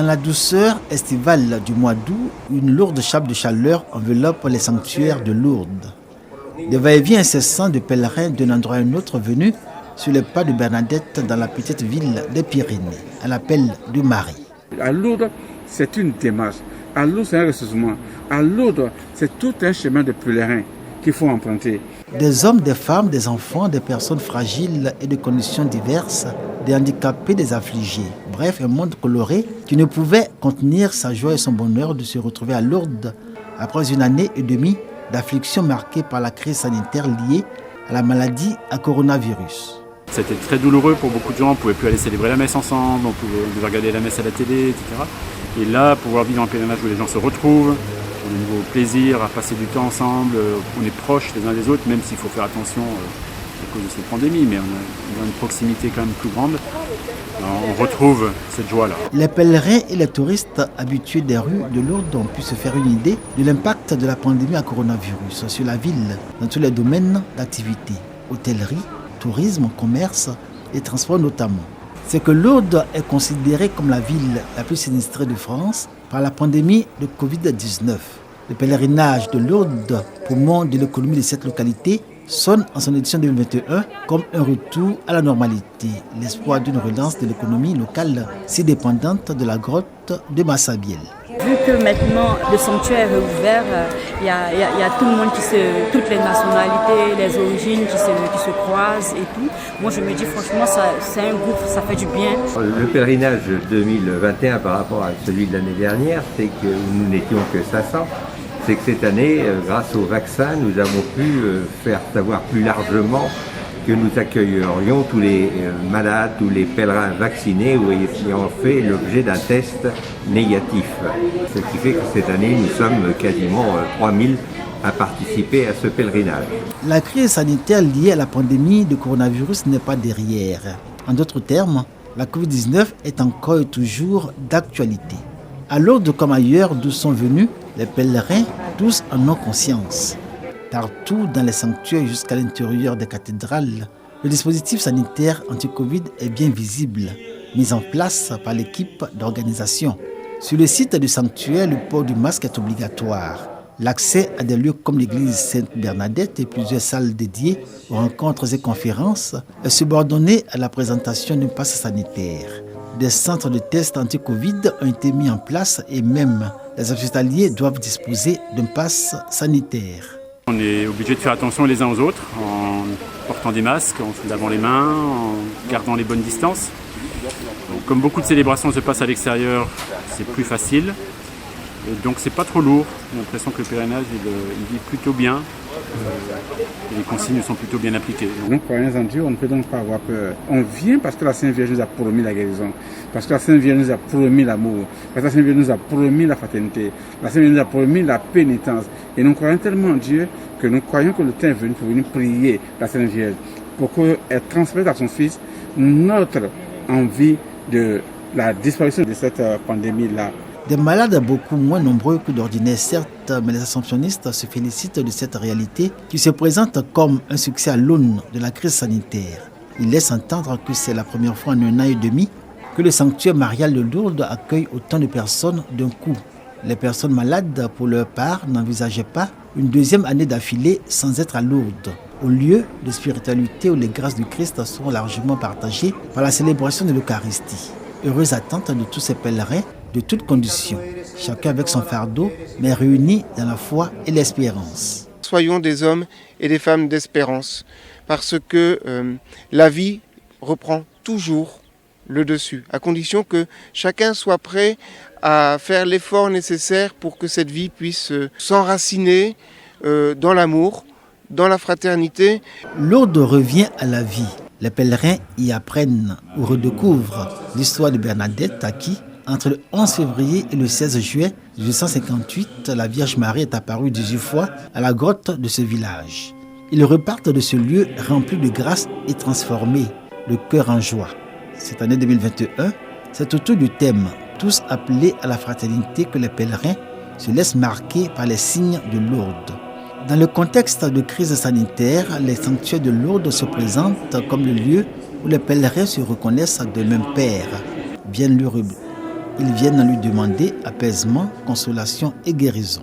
Dans la douceur estivale du mois d'août, une lourde chape de chaleur enveloppe les sanctuaires de Lourdes. Des va-et-vient incessants de pèlerins d'un endroit à un autre venus sur les pas de Bernadette dans la petite ville des Pyrénées, à l'appel de Marie. À Lourdes, c'est une démarche. À Lourdes, c'est un ressourcement. À Lourdes, c'est tout un chemin de pèlerins qu'il faut emprunter. Des hommes, des femmes, des enfants, des personnes fragiles et de conditions diverses, des handicapés, des affligés. Bref, un monde coloré qui ne pouvait contenir sa joie et son bonheur de se retrouver à Lourdes après une année et demie d'affliction marquée par la crise sanitaire liée à la maladie à coronavirus. C'était très douloureux pour beaucoup de gens, on ne pouvait plus aller célébrer la messe ensemble, on devait regarder la messe à la télé, etc. Et là, pouvoir vivre un pèlerinage où les gens se retrouvent, au niveau plaisir, à passer du temps ensemble, on est proches les uns des autres, même s'il faut faire attention à cause de cette pandémie, mais on a une proximité quand même plus grande. Alors, on retrouve cette joie-là. Les pèlerins et les touristes habitués des rues de Lourdes ont pu se faire une idée de l'impact de la pandémie à coronavirus sur la ville dans tous les domaines d'activité, hôtellerie, tourisme, commerce et transport notamment. C'est que Lourdes est considérée comme la ville la plus sinistrée de France par la pandémie de Covid-19. Le pèlerinage de Lourdes, poumon de l'économie de cette localité, sonne en son édition 2021 comme un retour à la normalité, l'espoir d'une relance de l'économie locale si dépendante de la grotte de Massabielle. Vu que maintenant le sanctuaire est ouvert, il y a tout le monde toutes les nationalités, les origines qui se croisent et tout. Moi je me dis franchement c'est un groupe, ça fait du bien. Le pèlerinage 2021 par rapport à celui de l'année dernière, c'est que nous n'étions que 500. C'est que cette année, grâce au vaccin, nous avons pu faire savoir plus largement que nous accueillerions tous les malades, tous les pèlerins vaccinés ou ayant fait l'objet d'un test négatif. Ce qui fait que cette année, nous sommes quasiment 3000 à participer à ce pèlerinage. La crise sanitaire liée à la pandémie de coronavirus n'est pas derrière. En d'autres termes, la Covid-19 est encore et toujours d'actualité. À Lourdes comme ailleurs d'où sont venus les pèlerins, tous en ont conscience. Partout dans les sanctuaires jusqu'à l'intérieur des cathédrales, le dispositif sanitaire anti-Covid est bien visible, mis en place par l'équipe d'organisation. Sur le site du sanctuaire, le port du masque est obligatoire. L'accès à des lieux comme l'église Sainte-Bernadette et plusieurs salles dédiées aux rencontres et conférences est subordonné à la présentation d'un pass sanitaire. Des centres de tests anti-Covid ont été mis en place et même les hospitaliers doivent disposer d'un pass sanitaire. On est obligé de faire attention les uns aux autres en portant des masques, en se lavant les mains, en gardant les bonnes distances. Donc, comme beaucoup de célébrations se passent à l'extérieur, c'est plus facile. Et donc c'est pas trop lourd. J'ai l'impression que le pèlerinage il vit plutôt bien. Et les consignes sont plutôt bien appliquées. Nous croyons en Dieu, on ne peut donc pas avoir peur. On vient parce que la Sainte Vierge nous a promis la guérison, parce que la Sainte Vierge nous a promis l'amour, parce que la Sainte Vierge nous a promis la fraternité, la Sainte Vierge nous a promis la pénitence. Et nous croyons tellement en Dieu que nous croyons que le temps est venu pour venir prier la Sainte Vierge, pour qu'elle transmette à son Fils notre envie de la disparition de cette pandémie-là. Des malades beaucoup moins nombreux que d'ordinaire, certes, mais les assomptionnistes se félicitent de cette réalité qui se présente comme un succès à l'aune de la crise sanitaire. Ils laissent entendre que c'est la première fois en 1 an et demi que le sanctuaire marial de Lourdes accueille autant de personnes d'un coup. Les personnes malades, pour leur part, n'envisageaient pas une deuxième année d'affilée sans être à Lourdes, au lieu de spiritualité où les grâces du Christ sont largement partagées par la célébration de l'Eucharistie. Heureuse attente de tous ces pèlerins de toutes conditions, chacun avec son fardeau, mais réunis dans la foi et l'espérance. Soyons des hommes et des femmes d'espérance, parce que la vie reprend toujours le dessus, à condition que chacun soit prêt à faire l'effort nécessaire pour que cette vie puisse s'enraciner dans l'amour, dans la fraternité. Lourdes revient à la vie. Les pèlerins y apprennent ou redécouvrent l'histoire de Bernadette à qui, entre le 11 février et le 16 juillet 1858, la Vierge Marie est apparue 18 fois à la grotte de ce village. Ils repartent de ce lieu rempli de grâce et transformés, le cœur en joie. Cette année 2021, c'est autour du thème « Tous appelés à la fraternité » que les pèlerins se laissent marquer par les signes de Lourdes. Dans le contexte de crise sanitaire, les sanctuaires de Lourdes se présentent comme le lieu où les pèlerins se reconnaissent de même père. Bien l'heureux. Ils viennent lui demander apaisement, consolation et guérison.